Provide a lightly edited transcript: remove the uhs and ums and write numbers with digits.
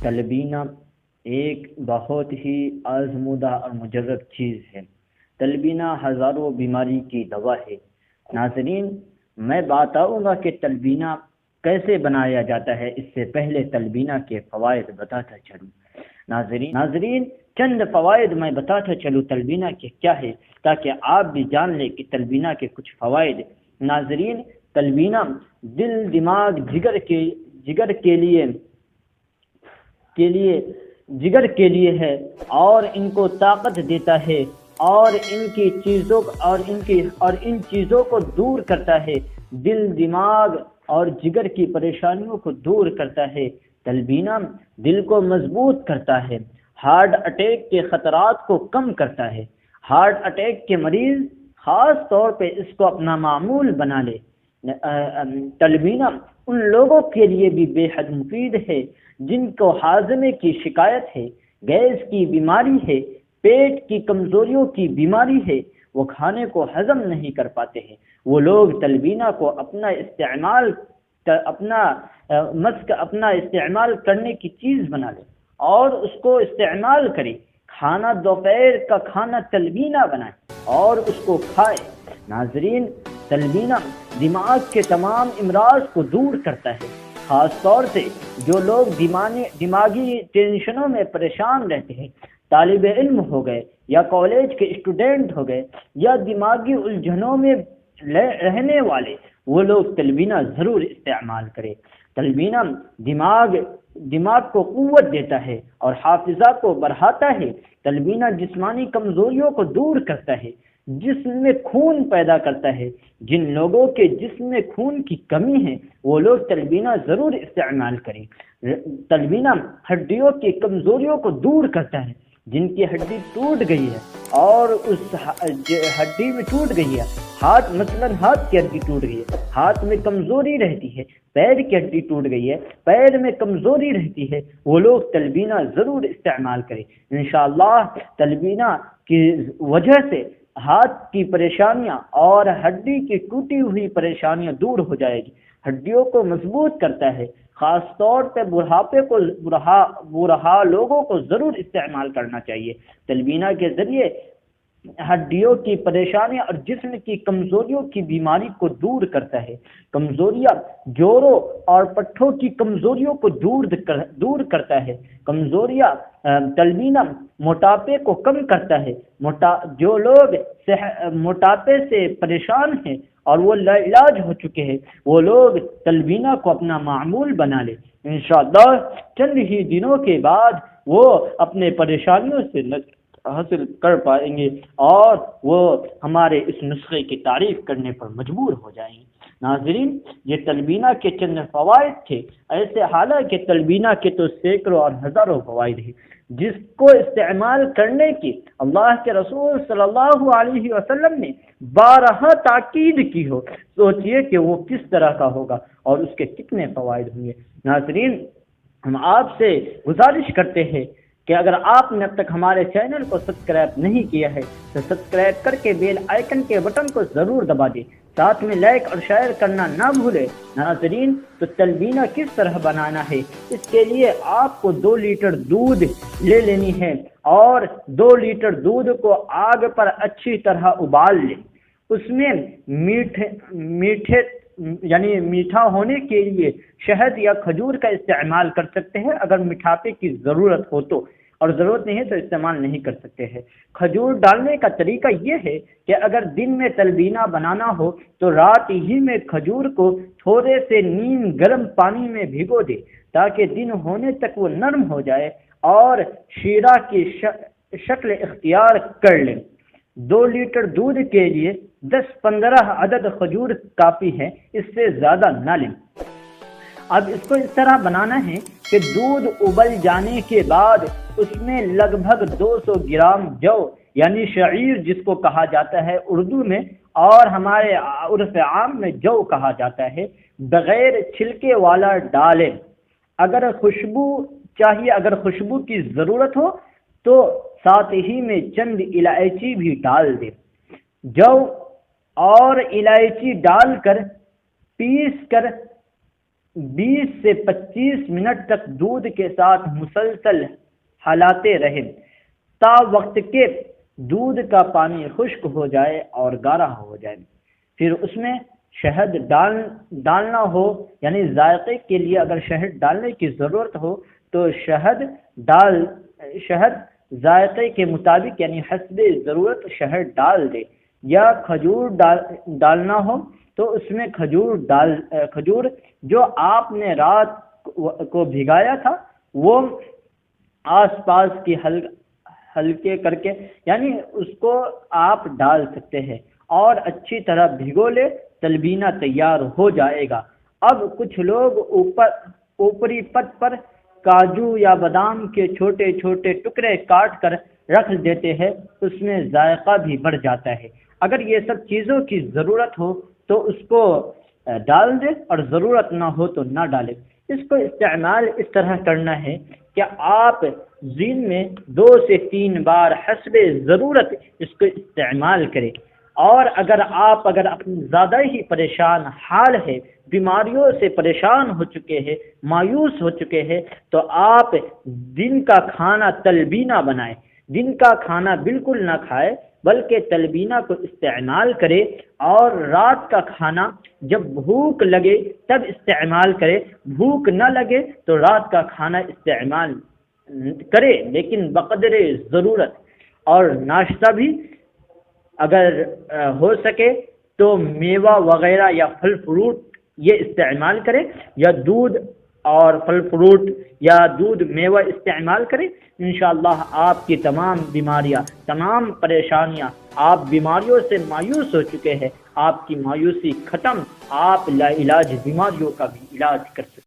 تلبینہ ایک بہت ہی آزمودہ اور مجرب چیز ہے۔ تلبینہ ہزاروں بیماری کی دوا ہے۔ ناظرین، میں بتاؤں گا کہ تلبینہ کیسے بنایا جاتا ہے، اس سے پہلے تلبینہ کے فوائد بتاتا چلوں۔ ناظرین چند فوائد میں بتاتا چلوں تلبینہ کے کیا ہے، تاکہ آپ بھی جان لیں کہ تلبینہ کے کچھ فوائد۔ ناظرین، تلبینہ دل، دماغ، جگر کے لیے ہے، اور ان کو طاقت دیتا ہے، اور ان چیزوں کو دور کرتا ہے۔ دل، دماغ اور جگر کی پریشانیوں کو دور کرتا ہے۔ تلبینہ دل کو مضبوط کرتا ہے، ہارٹ اٹیک کے خطرات کو کم کرتا ہے۔ ہارٹ اٹیک کے مریض خاص طور پہ اس کو اپنا معمول بنا لے۔ تلبینہ ان لوگوں کے لیے بھی بے حد مفید ہے جن کو ہاضمے کی شکایت ہے، گیس کی بیماری ہے، پیٹ کی کمزوریوں کی بیماری ہے، وہ کھانے کو ہضم نہیں کر پاتے ہیں۔ وہ لوگ تلبینہ کو اپنا استعمال کرنے کی چیز بنا لے اور اس کو استعمال کرے۔ کھانا، دوپہر کا کھانا تلبینہ بنائے اور اس کو کھائے۔ ناظرین، تلبینہ دماغ کے تمام امراض کو دور کرتا ہے، خاص طور سے جو لوگ دماغی ٹینشنوں میں پریشان رہتے ہیں، طالب علم ہو گئے یا کالج کے اسٹوڈنٹ ہو گئے یا دماغی الجھنوں میں رہنے والے، وہ لوگ تلبینہ ضرور استعمال کریں۔ تلبینہ دماغ کو قوت دیتا ہے اور حافظہ کو بڑھاتا ہے۔ تلبینہ جسمانی کمزوریوں کو دور کرتا ہے، جسم میں خون پیدا کرتا ہے۔ جن لوگوں کے جسم میں خون کی کمی ہے وہ لوگ تلبینہ ضرور استعمال کریں۔ تلبینہ ہڈیوں کی کمزوریوں کو دور کرتا ہے۔ جن کی ہڈی ٹوٹ گئی ہے اور اس ہڈی میں ٹوٹ گئی ہے، ہاتھ کی ہڈی ٹوٹ گئی ہے، ہاتھ میں کمزوری رہتی ہے، پیر کی ہڈی ٹوٹ گئی ہے، پیر میں کمزوری رہتی ہے، وہ لوگ تلبینہ ضرور استعمال کریں۔ انشاءاللہ تلبینہ کی وجہ سے ہاتھ کی پریشانیاں اور ہڈی کی ٹوٹی ہوئی پریشانیاں دور ہو جائے گی۔ ہڈیوں کو مضبوط کرتا ہے، خاص طور پہ بوڑھا لوگوں کو ضرور استعمال کرنا چاہیے۔ تلبینہ کے ذریعے ہڈیوں کی پریشانیاں اور جسم کی کمزوریوں کی بیماری کو دور کرتا ہے۔ کمزوریاں، جوڑوں اور پٹھوں کی کمزوریوں کو دور کرتا ہے۔ تلبینہ موٹاپے کو کم کرتا ہے۔ جو لوگ موٹاپے سے پریشان ہیں اور وہ لاعلاج ہو چکے ہیں، وہ لوگ تلبینہ کو اپنا معمول بنا لیں۔ انشاءاللہ چند ہی دنوں کے بعد وہ اپنے پریشانیوں سے حاصل کر پائیں گے اور وہ ہمارے اس نسخے کی تعریف کرنے پر مجبور ہو جائیں گے۔ ناظرین، یہ تلبینہ کے چند فوائد تھے۔ ایسے حالانکہ تلبینہ کے تو سینکڑوں اور ہزاروں فوائد ہیں، جس کو استعمال کرنے کی اللہ کے رسول صلی اللہ علیہ وسلم نے بارہا تاکید کی ہو، سوچئے کہ وہ کس طرح کا ہوگا اور اس کے کتنے فوائد ہوں گے۔ ناظرین، ہم آپ سے گزارش کرتے ہیں کہ اگر آپ نے اب تک ہمارے چینل کو سبسکرائب نہیں کیا ہے تو سبسکرائب کر کے بیل آئیکن کے بٹن کو ضرور دبا دیں، ساتھ میں لائک اور شیئر کرنا نہ بھولیں۔ ناظرین، تو تلبینہ کس طرح بنانا ہے، اس کے لیے آپ کو 2 لیٹر دودھ لے لینی ہے اور 2 لیٹر دودھ کو آگ پر اچھی طرح ابال لیں۔ اس میں میٹھا ہونے کے لیے شہد یا کھجور کا استعمال کر سکتے ہیں اگر مٹھاپے کی ضرورت ہو تو، اور ضرورت نہیں ہے تو استعمال نہیں کر سکتے ہیں۔ کھجور ڈالنے کا طریقہ یہ ہے کہ اگر دن میں تلبینہ بنانا ہو تو رات ہی میں کھجور کو تھوڑے سے نیم گرم پانی میں بھگو دے تاکہ دن ہونے تک وہ نرم ہو جائے اور شیرہ کی شکل اختیار کر لیں۔ 2 لیٹر دودھ کے لیے 10-15 عدد کھجور کافی ہے، اس سے زیادہ نہ لیں۔ اب اس کو اس طرح بنانا ہے کہ دودھ ابل جانے کے بعد اس میں لگ بھگ 200 گرام جو یعنی شعیر جس کو کہا جاتا ہے اردو میں اور ہمارے عرف عام میں جو کہا جاتا ہے، بغیر چھلکے والا ڈالیں۔ اگر خوشبو کی ضرورت ہو تو ساتھ ہی میں چند الائچی بھی ڈال دیں۔ جو اور الائچی ڈال کر پیس کر 20 سے 25 منٹ تک دودھ کے ساتھ مسلسل ہلاتے رہیں تا وقت کے دودھ کا پانی خشک ہو جائے اور گاڑھا ہو جائے۔ پھر اس میں شہد ڈالنا ہو، یعنی ذائقے کے لیے اگر شہد ڈالنے کی ضرورت ہو تو شہد ذائقے کے مطابق یعنی حسب ضرورت شہد ڈال دے، یا کھجور ڈالنا ہو تو اس میں کھجور جو آپ نے رات کو بھگایا تھا وہ آس پاس کی ہلکے کر کے یعنی اس کو آپ ڈال سکتے ہیں اور اچھی طرح بھگو لے، تلبینہ تیار ہو جائے گا۔ اب کچھ لوگ اوپری پت پر کاجو یا بادام کے چھوٹے چھوٹے ٹکڑے کاٹ کر رکھ دیتے ہیں، اس میں ذائقہ بھی بڑھ جاتا ہے۔ اگر یہ سب چیزوں کی ضرورت ہو تو اس کو ڈال دے اور ضرورت نہ ہو تو نہ ڈالے۔ اس کو استعمال اس طرح کرنا ہے کہ آپ دن میں 2 سے 3 بار حسب ضرورت اس کو استعمال کریں، اور اگر اپنی زیادہ ہی پریشان حال ہے، بیماریوں سے پریشان ہو چکے ہیں، مایوس ہو چکے ہیں، تو آپ دن کا کھانا تلبینہ بنائیں، دن کا کھانا بالکل نہ کھائے بلکہ تلبینہ کو استعمال کرے، اور رات کا کھانا جب بھوک لگے تب استعمال کرے، بھوک نہ لگے تو رات کا کھانا استعمال کرے لیکن بقدر ضرورت۔ اور ناشتہ بھی اگر ہو سکے تو میوہ وغیرہ یا پھل فروٹ یہ استعمال کرے، یا دودھ اور پھل فروٹ یا دودھ میوہ استعمال کرے۔ انشاءاللہ آپ کی تمام بیماریاں، تمام پریشانیاں، آپ بیماریوں سے مایوس ہو چکے ہیں، آپ کی مایوسی ختم، آپ لا علاج بیماریوں کا بھی علاج کر سکتے ہیں۔